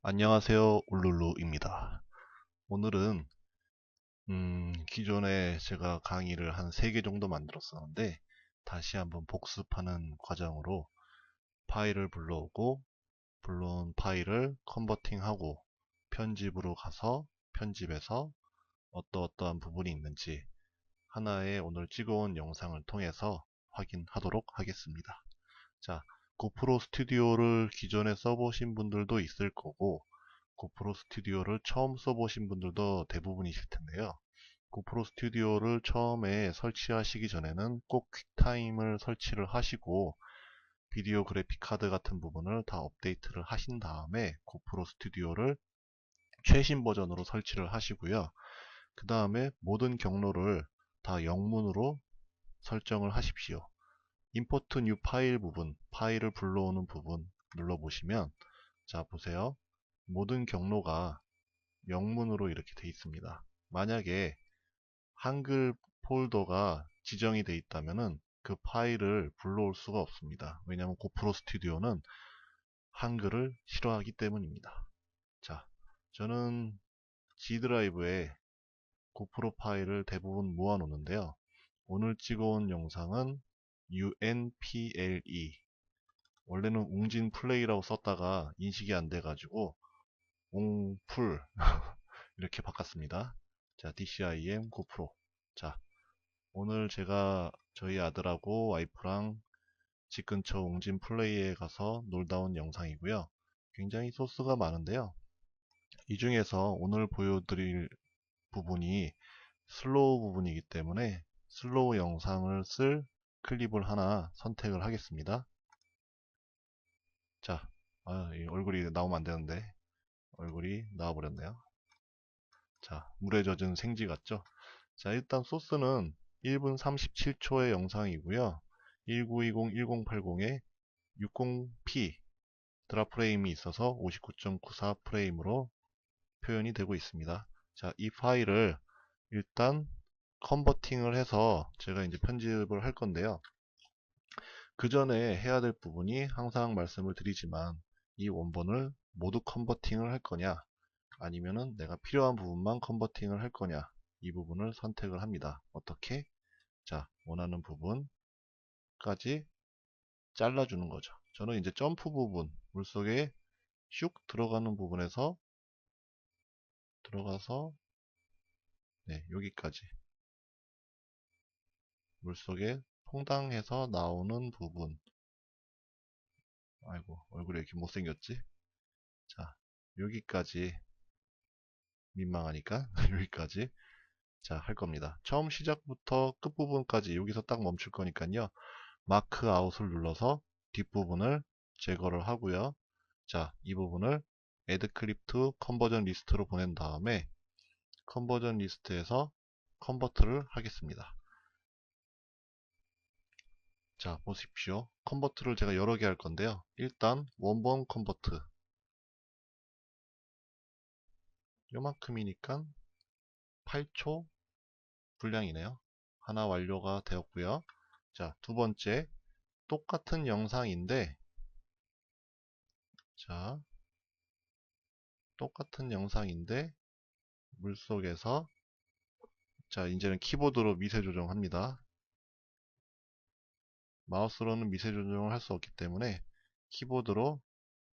안녕하세요, 울룰루입니다. 오늘은 기존에 제가 강의를 한 3개 정도 만들었었는데 다시 한번 복습하는 과정으로 파일을 불러오고 불러온 파일을 컨버팅하고 편집으로 가서 편집해서 어떠어떠한 부분이 있는지 하나의 오늘 찍어온 영상을 통해서 확인하도록 하겠습니다. 자, 고프로 스튜디오를 기존에 써보신 분들도 있을 거고 고프로 스튜디오를 처음 써보신 분들도 대부분이실 텐데요. 고프로 스튜디오를 처음에 설치하시기 전에는 꼭 퀵타임을 설치를 하시고 비디오 그래픽 카드 같은 부분을 다 업데이트를 하신 다음에 고프로 스튜디오를 최신 버전으로 설치를 하시고요. 그 다음에 모든 경로를 다 영문으로 설정을 하십시오. 임포트 뉴 파일 부분, 파일을 불러오는 부분 눌러보시면 자 보세요. 모든 경로가 영문으로 이렇게 되어 있습니다. 만약에 한글 폴더가 지정이 되어 있다면 그 파일을 불러올 수가 없습니다. 왜냐하면 고프로 스튜디오는 한글을 싫어하기 때문입니다. 자, 저는 G 드라이브에 고프로 파일을 대부분 모아 놓는데요. 오늘 찍어온 영상은 unple, 원래는 웅진 플레이라고 썼다가 인식이 안 돼가지고 웅풀 이렇게 바꿨습니다. 자, DCIM 고프로. 자, 오늘 제가 저희 아들하고 와이프랑 집 근처 웅진 플레이에 가서 놀다 온 영상이고요. 굉장히 소스가 많은데요. 이 중에서 오늘 보여드릴 부분이 슬로우 부분이기 때문에 슬로우 영상을 쓸 클립을 하나 선택을 하겠습니다. 자, 이 얼굴이 나오면 안 되는데 얼굴이 나와버렸네요. 자, 물에 젖은 생쥐 같죠? 자, 일단 소스는 1분 37초의 영상이고요. 1920-1080에 60p 드랍프레임이 있어서 59.94 프레임으로 표현이 되고 있습니다. 자, 이 파일을 일단 컨버팅을 해서 제가 이제 편집을 할 건데요. 그 전에 해야 될 부분이 항상 말씀을 드리지만 이 원본을 모두 컨버팅을 할 거냐 아니면은 내가 필요한 부분만 컨버팅을 할 거냐 이 부분을 선택을 합니다. 어떻게? 자, 원하는 부분까지 잘라주는 거죠. 저는 이제 점프 부분, 물속에 슉 들어가는 부분에서 들어가서 네, 여기까지 물속에 퐁당해서 나오는 부분. 아이고, 얼굴이 이렇게 못생겼지? 자, 여기까지 민망하니까 여기까지 자, 할 겁니다. 처음 시작부터 끝부분까지 여기서 딱 멈출 거니까요. 마크 아웃을 눌러서 뒷부분을 제거를 하고요. 자, 이 부분을 add clip to conversion list로 보낸 다음에 컨버전 리스트에서 컨버트를 하겠습니다. 자, 보십시오. 컨버트를 제가 여러 개 할 건데요. 일단 원본 컨버트 요만큼이니까 8초 분량이네요. 하나 완료가 되었고요. 자, 두 번째 똑같은 영상인데 자, 똑같은 영상인데 물속에서 자, 이제는 키보드로 미세 조정합니다. 마우스로는 미세 조정을 할 수 없기 때문에 키보드로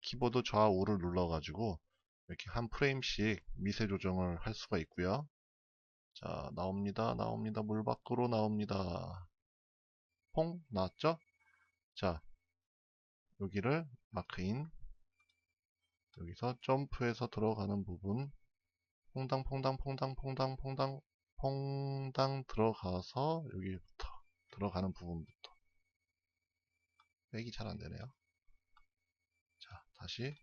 키보드 좌우를 눌러가지고 이렇게 한 프레임씩 미세 조정을 할 수가 있고요. 자, 나옵니다. 나옵니다. 물 밖으로 나옵니다. 퐁 나왔죠? 자, 여기를 마크인 여기서 점프해서 들어가는 부분 퐁당 퐁당 퐁당 퐁당 퐁당 퐁당 들어가서 여기부터 들어가는 부분부터 빼기 잘 안되네요. 자, 다시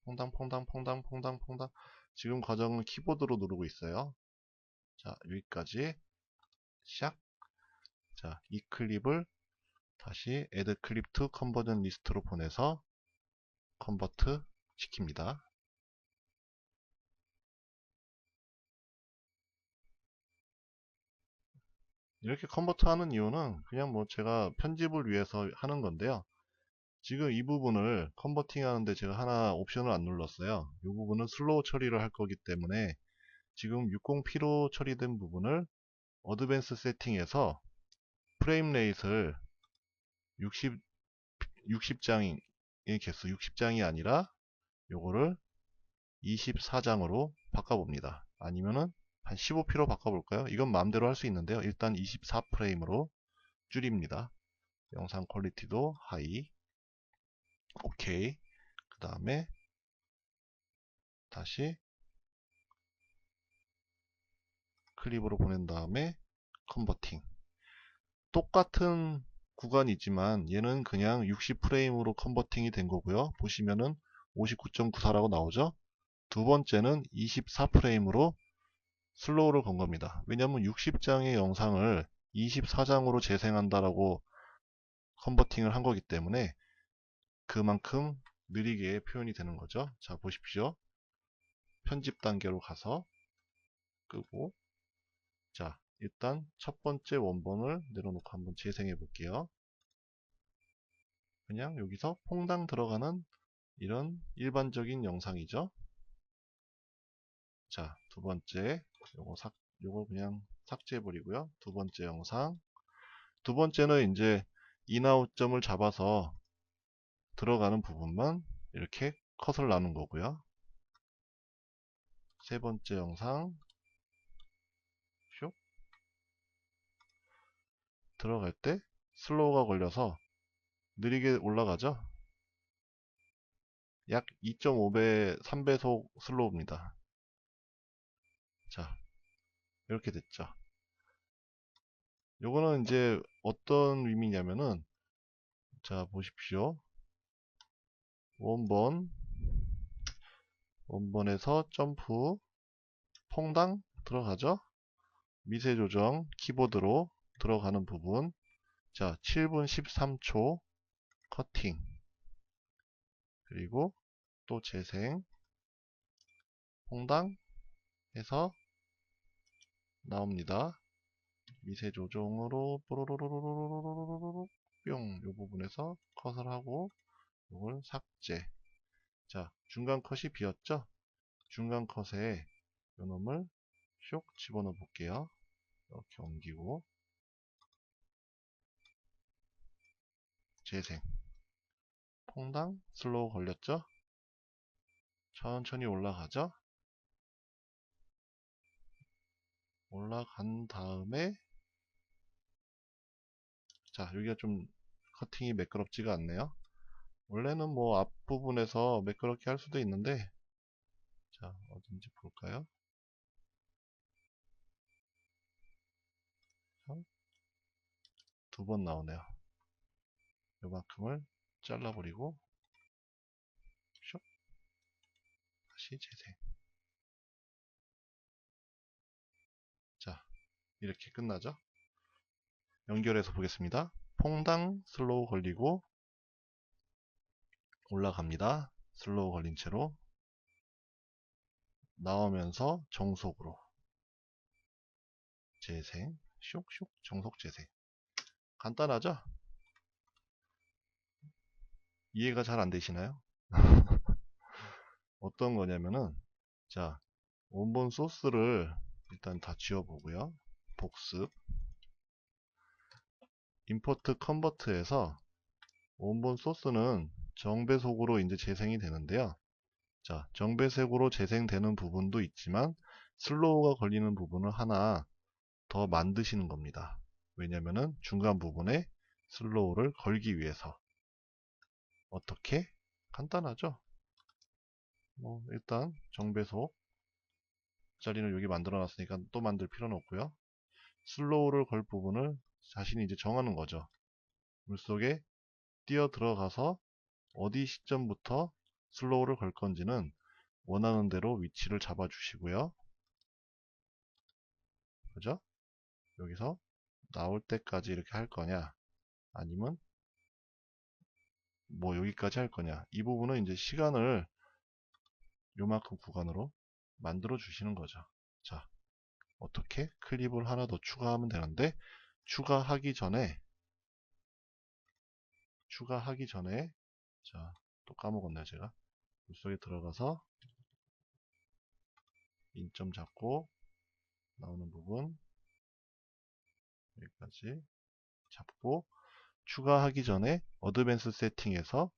퐁당 퐁당 퐁당 퐁당 퐁당 지금 과정은 키보드로 누르고 있어요. 자, 여기까지 시작. 자, 이 클립을 다시 add clip to conversion list로 보내서 컨버트 시킵니다. 이렇게 컨버트 하는 이유는 그냥 뭐 제가 편집을 위해서 하는 건데요. 지금 이 부분을 컨버팅 하는데 제가 하나 옵션을 안 눌렀어요. 이 부분은 슬로우 처리를 할 거기 때문에 지금 60p로 처리된 부분을 어드밴스 세팅에서 프레임 레이트를 60장의 개수 60장이 아니라 요거를 24장으로 바꿔봅니다. 아니면은 한 15p로 바꿔볼까요? 이건 마음대로 할 수 있는데요. 일단 24프레임으로 줄입니다. 영상 퀄리티도 하이. 오케이. 그 다음에 다시 클립으로 보낸 다음에 컨버팅. 똑같은 구간이지만 얘는 그냥 60프레임으로 컨버팅이 된 거고요. 보시면은 59.94라고 나오죠. 두 번째는 24프레임으로 슬로우를 건 겁니다. 왜냐하면 60장의 영상을 24장으로 재생한다라고 컨버팅을 한 거기 때문에 그만큼 느리게 표현이 되는 거죠. 자, 보십시오. 편집 단계로 가서 끄고, 자, 일단 첫 번째 원본을 내려놓고 한번 재생해 볼게요. 그냥 여기서 퐁당 들어가는 이런 일반적인 영상이죠. 자, 두 번째, 요거 그냥 삭제해 버리고요. 두 번째 영상. 두 번째는 이제 인아웃점을 잡아서 들어가는 부분만 이렇게 컷을 나눈 거고요. 세 번째 영상 슉 들어갈 때 슬로우가 걸려서 느리게 올라가죠. 약 2.5배, 3배속 슬로우입니다. 자, 이렇게 됐죠. 요거는 이제 어떤 의미냐면은, 자, 보십시오. 원본에서 점프, 퐁당 들어가죠. 미세 조정, 키보드로 들어가는 부분. 자, 7분 13초 커팅. 그리고 또 재생, 퐁당 해서 나옵니다. 미세 조정으로 뽀로로로로로로로로로로 뿅, 이 부분에서 컷을 하고 이걸 삭제. 자, 중간 컷이 비었죠? 중간 컷에 요놈을 쇽 집어넣어 볼게요. 이렇게 옮기고 재생. 퐁당 슬로우 걸렸죠? 천천히 올라가죠? 올라간 다음에 자, 여기가 좀 커팅이 매끄럽지가 않네요. 원래는 뭐 앞부분에서 매끄럽게 할 수도 있는데, 자, 어딘지 볼까요? 두 번 나오네요. 요만큼을 잘라버리고 쇽 다시 재생. 자, 이렇게 끝나죠. 연결해서 보겠습니다. 퐁당 슬로우 걸리고 올라갑니다. 슬로우 걸린 채로 나오면서 정속으로 재생, 쇽쇽 정속 재생. 간단하죠? 이해가 잘 안 되시나요? 어떤 거냐면은, 자, 원본 소스를 일단 다 지워보고요. 복습, 임포트 컨버트에서 원본 소스는 정배속으로 이제 재생이 되는데요. 자, 정배색으로 재생되는 부분도 있지만 슬로우가 걸리는 부분을 하나 더 만드시는 겁니다. 왜냐면은 중간 부분에 슬로우를 걸기 위해서. 어떻게? 간단하죠? 뭐 일단 정배속 자리는 여기 만들어 놨으니까 또 만들 필요는 없고요. 슬로우를 걸 부분을 자신이 이제 정하는 거죠. 물속에 뛰어 들어가서 어디 시점부터 슬로우를 걸 건지는 원하는 대로 위치를 잡아 주시고요. 그죠? 여기서 나올 때까지 이렇게 할 거냐, 아니면 뭐 여기까지 할 거냐, 이 부분은 이제 시간을 요만큼 구간으로 만들어 주시는 거죠. 자, 어떻게 클립을 하나 더 추가하면 되는데, 추가하기 전에 자, 또 까먹었네요 제가. 물속에 들어가서 인점 잡고 나오는 부분 여기까지 잡고, 추가하기 전에 어드밴스 세팅에서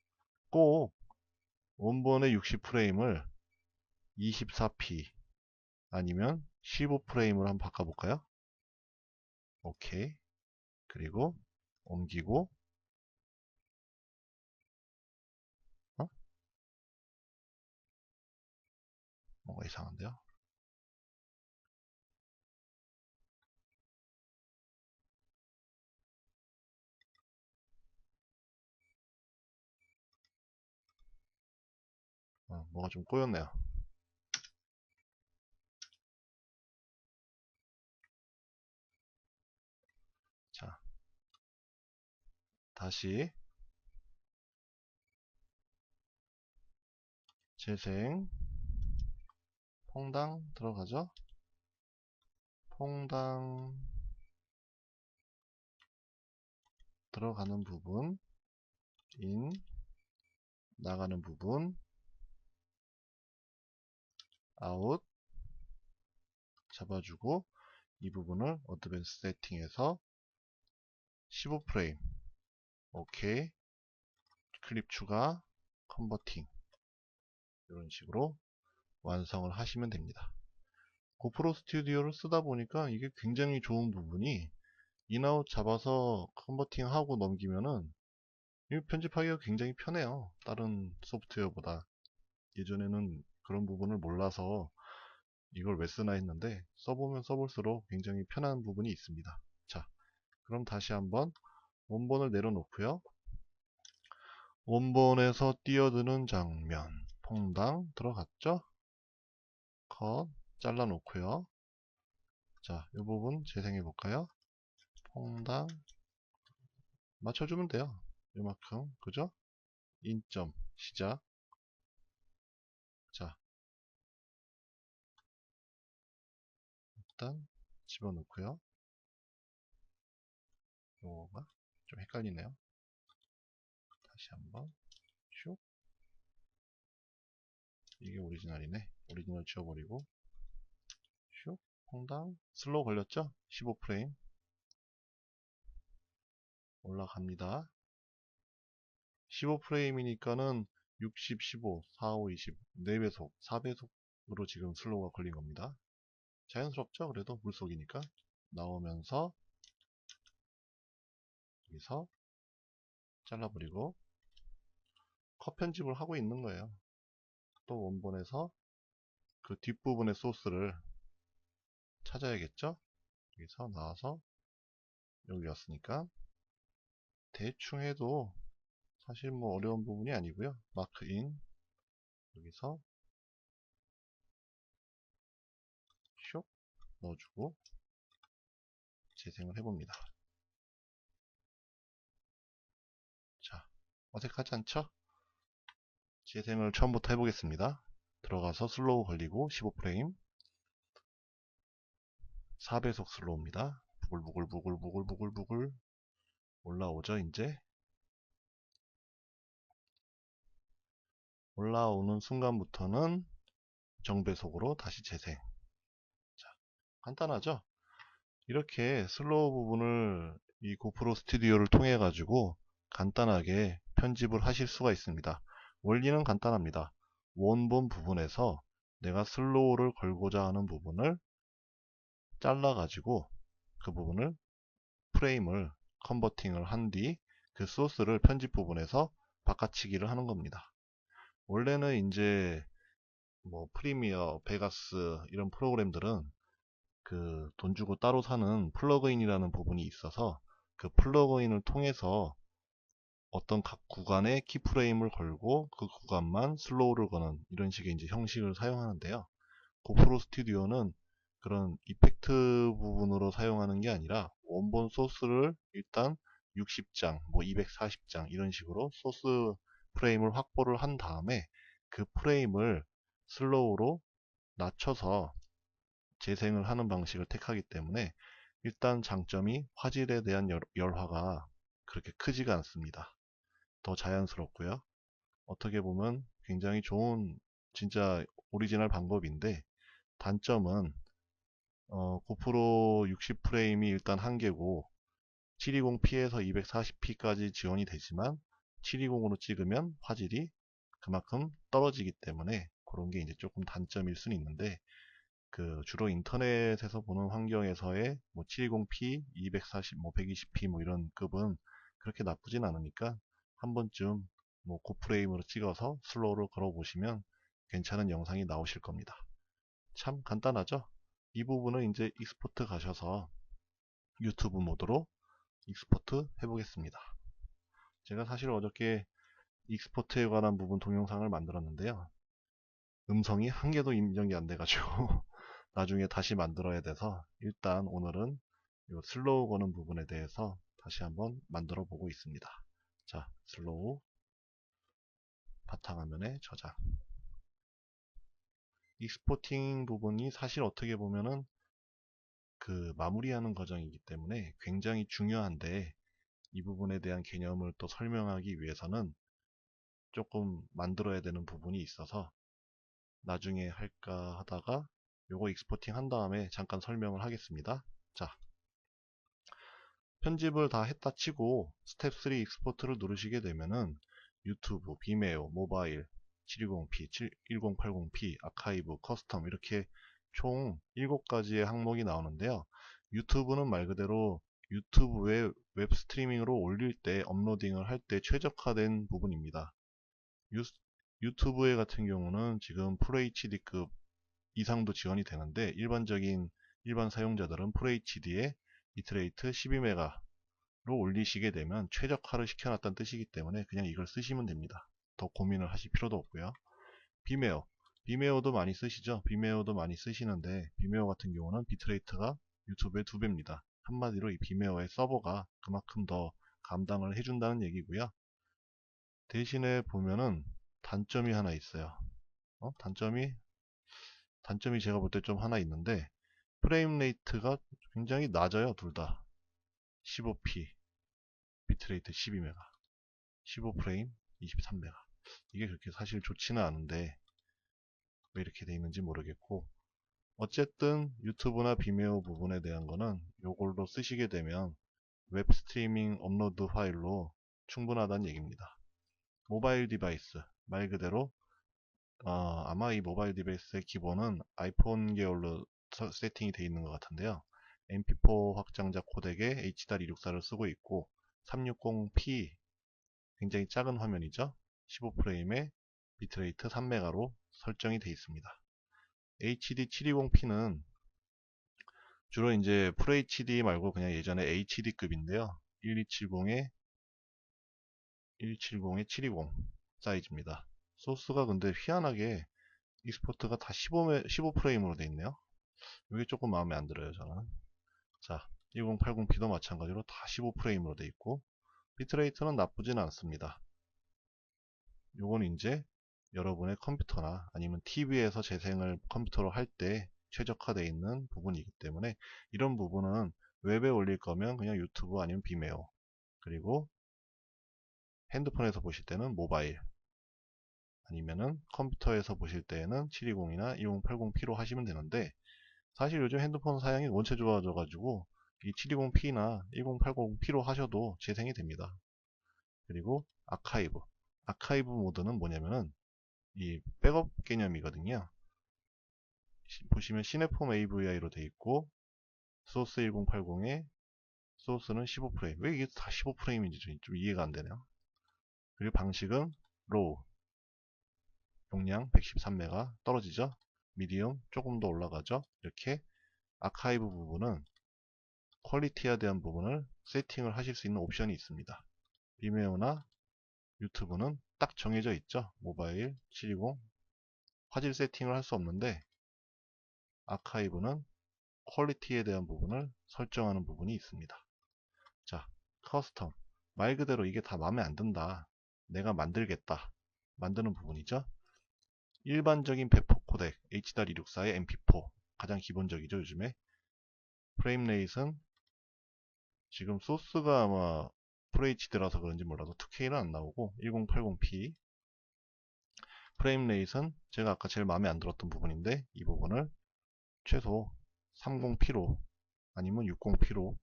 꼭 원본의 60프레임을 24p 아니면 15프레임으로 한번 바꿔볼까요? 오케이. 그리고 옮기고, 뭔가 이상한데요? 뭐가 좀 꼬였네요. 자, 다시 재생 퐁당 들어가죠. 퐁당 들어가는 부분, 인 나가는 부분, 아웃 잡아주고, 이 부분을 어드밴스 세팅에서 15프레임, 오케이, 클립 추가, 컨버팅, 이런 식으로 완성을 하시면 됩니다. 고프로 스튜디오를 쓰다 보니까 이게 굉장히 좋은 부분이, 인아웃 잡아서 컨버팅하고 넘기면은 이 편집하기가 굉장히 편해요. 다른 소프트웨어보다. 예전에는 그런 부분을 몰라서 이걸 왜 쓰나 했는데, 써보면 써볼수록 굉장히 편한 부분이 있습니다. 자, 그럼 다시 한번 원본을 내려놓고요. 원본에서 뛰어드는 장면 퐁당 들어갔죠? 컷 잘라 놓고요. 자, 이 부분 재생해 볼까요? 퐁당 맞춰주면 돼요. 이만큼, 그죠? 인점 시작. 자, 일단 집어넣고요. 요거가 좀 헷갈리네요. 다시 한번 슉. 이게 오리지널이네. 오리지널 지워버리고 슉. 퐁당 슬로우 걸렸죠? 15프레임 올라갑니다. 15프레임이니까는 60, 15, 4, 5, 20 4배속, 4배속으로 지금 슬로우가 걸린 겁니다. 자연스럽죠? 그래도 물속이니까. 나오면서 여기서 잘라버리고 컷 편집을 하고 있는 거예요. 또 원본에서 그 뒷부분의 소스를 찾아야겠죠? 여기서 나와서 여기 왔으니까 대충 해도 사실 뭐 어려운 부분이 아니고요. 마크인 여기서 슉 넣어주고 재생을 해봅니다. 자, 어색하지 않죠? 재생을 처음부터 해보겠습니다. 들어가서 슬로우 걸리고 15프레임 4배속 슬로우입니다. 부글부글부글부글부글 올라오죠. 이제 올라오는 순간부터는 정배속으로 다시 재생. 자, 간단하죠? 이렇게 슬로우 부분을 이 고프로 스튜디오를 통해 가지고 간단하게 편집을 하실 수가 있습니다. 원리는 간단합니다. 원본 부분에서 내가 슬로우를 걸고자 하는 부분을 잘라 가지고 그 부분을 프레임을 컨버팅을 한 뒤 그 소스를 편집 부분에서 바꿔치기를 하는 겁니다. 원래는 이제 뭐 프리미어, 베가스 이런 프로그램들은 그 돈 주고 따로 사는 플러그인이라는 부분이 있어서 그 플러그인을 통해서 어떤 각 구간에 키프레임을 걸고 그 구간만 슬로우를 거는 이런 식의 이제 형식을 사용하는데요. 고프로 스튜디오는 그런 이펙트 부분으로 사용하는 게 아니라 원본 소스를 일단 60장, 뭐 240장 이런 식으로 소스 프레임을 확보를 한 다음에 그 프레임을 슬로우로 낮춰서 재생을 하는 방식을 택하기 때문에 일단 장점이 화질에 대한 열화가 그렇게 크지가 않습니다. 더 자연스럽고요. 어떻게 보면 굉장히 좋은 진짜 오리지널 방법인데, 단점은 고프로 60프레임이 일단 한계고 720p에서 240p까지 지원이 되지만 720으로 찍으면 화질이 그만큼 떨어지기 때문에 그런 게 이제 조금 단점일 수는 있는데, 그 주로 인터넷에서 보는 환경에서의 뭐 720p, 240, 뭐 120p 뭐 이런 급은 그렇게 나쁘진 않으니까 한 번쯤 뭐 고프레임으로 찍어서 슬로우로 걸어 보시면 괜찮은 영상이 나오실 겁니다. 참 간단하죠? 이 부분은 이제 익스포트 가셔서 유튜브 모드로 익스포트 해보겠습니다. 제가 사실 어저께 익스포트에 관한 부분 동영상을 만들었는데요. 음성이 한 개도 입력이 안 돼가지고 나중에 다시 만들어야 돼서 일단 오늘은 이 슬로우 거는 부분에 대해서 다시 한번 만들어 보고 있습니다. 자, 슬로우 바탕화면에 저장. 익스포팅 부분이 사실 어떻게 보면은 그 마무리하는 과정이기 때문에 굉장히 중요한데, 이 부분에 대한 개념을 또 설명하기 위해서는 조금 만들어야 되는 부분이 있어서 나중에 할까 하다가 요거 익스포팅 한 다음에 잠깐 설명을 하겠습니다. 자, 편집을 다 했다 치고 스텝 3 익스포트를 누르시게 되면은 유튜브, 비메오, 모바일, 720p, 1080p, 아카이브, 커스텀 이렇게 총 7가지의 항목이 나오는데요. 유튜브는 말 그대로 유튜브에 웹 스트리밍으로 올릴 때, 업로딩을 할 때 최적화된 부분입니다. 유튜브에 같은 경우는 지금 FHD급 이상도 지원이 되는데, 일반 사용자들은 FHD에 비트레이트 12메가로 올리시게 되면 최적화를 시켜놨다는 뜻이기 때문에 그냥 이걸 쓰시면 됩니다. 더 고민을 하실 필요도 없고요. 비메오, 비메오도 많이 쓰시죠? 비메오도 많이 쓰시는데, 비메오 같은 경우는 비트레이트가 유튜브의 2배입니다. 한마디로 이 비메오의 서버가 그만큼 더 감당을 해준다는 얘기고요. 대신에 보면은 단점이 하나 있어요. 단점이 제가 볼 때 좀 하나 있는데, 프레임 레이트가 굉장히 낮아요. 둘 다 15p, 비트레이트 12메가, 15프레임 23메가. 이게 그렇게 사실 좋지는 않은데 왜 이렇게 돼 있는지 모르겠고, 어쨌든 유튜브나 비메오 부분에 대한 거는 요걸로 쓰시게 되면 웹 스트리밍 업로드 파일로 충분하다는 얘기입니다. 모바일 디바이스, 말 그대로 아마 이 모바일 디바이스의 기본은 아이폰 계열로 세팅이 되어 있는 것 같은데요. MP4 확장자 코덱에 H.264를 쓰고 있고 360p, 굉장히 작은 화면이죠. 15프레임에 비트레이트 3메가로 설정이 되어 있습니다. HD 720p는 주로 이제 FHD 말고 그냥 예전에 HD급인데요. 1270에 170에 720 사이즈입니다. 소스가 근데 희한하게 익스포트가 다 15프레임으로 되어 있네요. 이게 조금 마음에 안 들어요, 저는. 자, 1080p도 마찬가지로 다 15프레임으로 되어 있고 비트레이트는 나쁘진 않습니다. 요건 이제 여러분의 컴퓨터나 아니면 TV에서 재생을 컴퓨터로 할 때 최적화되어 있는 부분이기 때문에, 이런 부분은 웹에 올릴 거면 그냥 유튜브 아니면 비메오, 그리고 핸드폰에서 보실 때는 모바일, 아니면은 컴퓨터에서 보실 때에는 720이나 1080p로 하시면 되는데, 사실 요즘 핸드폰 사양이 원체 좋아져 가지고 이 720p나 1080p로 하셔도 재생이 됩니다. 그리고 아카이브 모드는 뭐냐면은 이 백업 개념이거든요. 보시면 시네폼 AVI로 되어 있고 소스 1080에 소스는 15프레임. 왜 이게 다 15프레임인지 좀 이해가 안 되네요. 그리고 방식은 로우, 용량 113메가 떨어지죠. 미디엄 조금 더 올라가죠. 이렇게 아카이브 부분은 퀄리티에 대한 부분을 세팅을 하실 수 있는 옵션이 있습니다. 비메오나 유튜브는 딱 정해져 있죠. 모바일 720 화질 세팅을 할 수 없는데, 아카이브는 퀄리티에 대한 부분을 설정하는 부분이 있습니다. 자, 커스텀, 말 그대로 이게 다 마음에 안 든다, 내가 만들겠다, 만드는 부분이죠. 일반적인 배포 코덱 H.264의 MP4, 가장 기본적이죠. 요즘에 프레임 레이트는 지금 소스가 아마 FHD라서 그런지 몰라도 2K는 안 나오고 1080p 프레임 레이트는 제가 아까 제일 마음에 안 들었던 부분인데 이 부분을 최소 30p로 아니면 60p로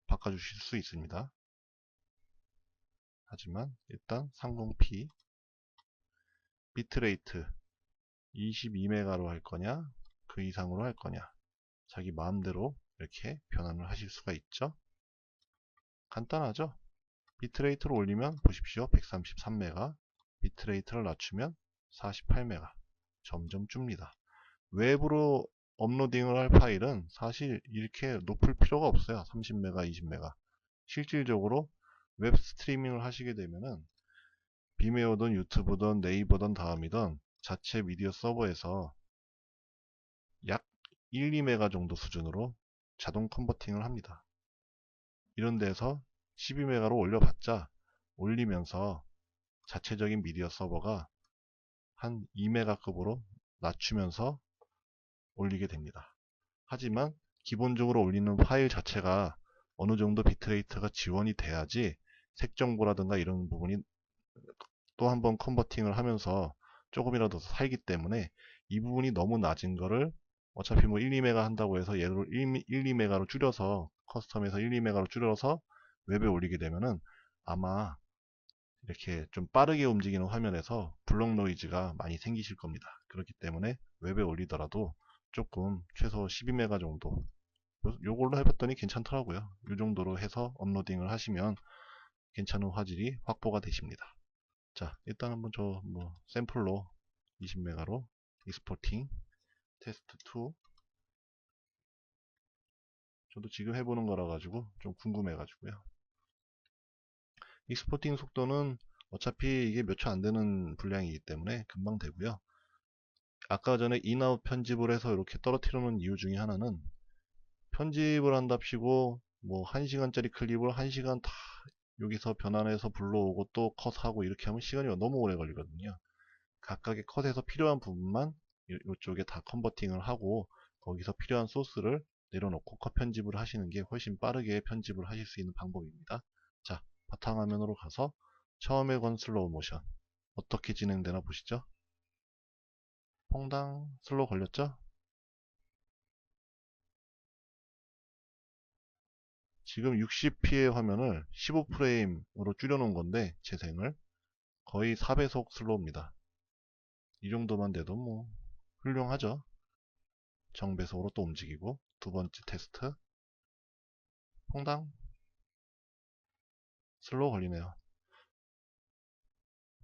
바꿔주실 수 있습니다. 하지만 일단 30p 비트레이트 22메가로 할 거냐 그 이상으로 할 거냐 자기 마음대로 이렇게 변환을 하실 수가 있죠. 간단하죠. 비트레이트를 올리면 보십시오. 133메가, 비트레이트를 낮추면 48메가. 점점 줍니다. 외부로 업로딩을 할 파일은 사실 이렇게 높을 필요가 없어요. 30메가, 20메가. 실질적으로 웹 스트리밍을 하시게 되면은 비메오든 유튜브든 네이버든 다음이든 자체 미디어 서버에서 약 1, 2메가 정도 수준으로 자동 컨버팅을 합니다. 이런 데서 12메가로 올려봤자 올리면서 자체적인 미디어 서버가 한 2메가급으로 낮추면서 올리게 됩니다. 하지만 기본적으로 올리는 파일 자체가 어느 정도 비트레이트가 지원이 돼야지 색정보라든가 이런 부분이 또 한번 컨버팅을 하면서 조금이라도 살기 때문에 이 부분이 너무 낮은 거를 어차피 뭐 1, 2메가 한다고 해서 얘를 1, 2메가로 줄여서 커스텀에서 1, 2메가로 줄여서 웹에 올리게 되면은 아마 이렇게 좀 빠르게 움직이는 화면에서 블록 노이즈가 많이 생기실 겁니다. 그렇기 때문에 웹에 올리더라도 조금 최소 12메가 정도 요걸로 해봤더니 괜찮더라고요. 이 정도로 해서 업로딩을 하시면 괜찮은 화질이 확보가 되십니다. 자, 일단 한번 저 뭐 샘플로 20메가로 익스포팅 테스트 2 저도 지금 해보는 거라 가지고 좀 궁금해 가지고요. 익스포팅 속도는 어차피 이게 몇 초 안 되는 분량이기 때문에 금방 되고요. 아까 전에 인아웃 편집을 해서 이렇게 떨어뜨려 놓은 이유 중에 하나는 편집을 한답시고 뭐 1시간짜리 클립을 1시간 다 여기서 변환해서 불러오고 또 컷하고 이렇게 하면 시간이 너무 오래 걸리거든요. 각각의 컷에서 필요한 부분만 이쪽에 다 컨버팅을 하고 거기서 필요한 소스를 내려놓고 컷 편집을 하시는 게 훨씬 빠르게 편집을 하실 수 있는 방법입니다. 자, 바탕화면으로 가서 처음에 건 슬로우 모션 어떻게 진행되나 보시죠. 퐁당 슬로우 걸렸죠? 지금 60p의 화면을 15프레임으로 줄여놓은 건데 재생을 거의 4배속 슬로우입니다. 이 정도만 돼도 뭐 훌륭하죠. 정배속으로 또 움직이고 두 번째 테스트 퐁당 슬로우 걸리네요.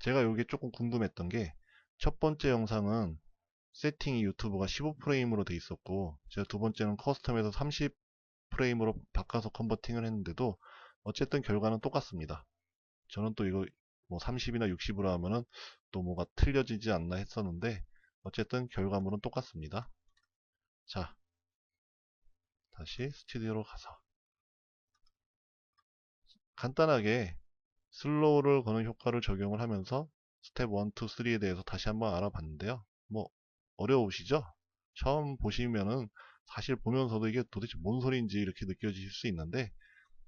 제가 여기 조금 궁금했던 게 첫 번째 영상은 세팅이 유튜브가 15프레임으로 돼 있었고 제가 두 번째는 커스텀에서 30프레임으로 바꿔서 컨버팅을 했는데도 어쨌든 결과는 똑같습니다. 저는 또 이거 뭐 30이나 60으로 하면은 또 뭐가 틀려지지 않나 했었는데 어쨌든 결과물은 똑같습니다. 자, 다시 스튜디오로 가서 간단하게 슬로우를 거는 효과를 적용을 하면서 스텝 1, 2, 3에 대해서 다시 한번 알아봤는데요. 뭐 어려우시죠? 처음 보시면은 사실 보면서도 이게 도대체 뭔 소리인지 이렇게 느껴지실 수 있는데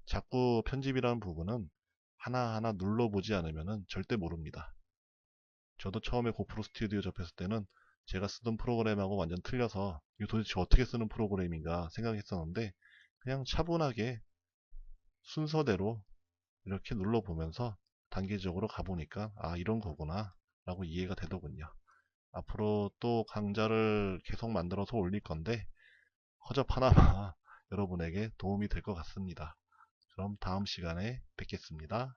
자꾸 편집이라는 부분은 하나하나 눌러보지 않으면 절대 모릅니다. 저도 처음에 고프로 스튜디오 접했을 때는 제가 쓰던 프로그램하고 완전 틀려서 이거 도대체 어떻게 쓰는 프로그램인가 생각했었는데 그냥 차분하게 순서대로 이렇게 눌러보면서 단계적으로 가보니까 아 이런 거구나 라고 이해가 되더군요. 앞으로 또 강좌를 계속 만들어서 올릴 건데 허접하나마 여러분에게 도움이 될 것 같습니다. 그럼 다음 시간에 뵙겠습니다.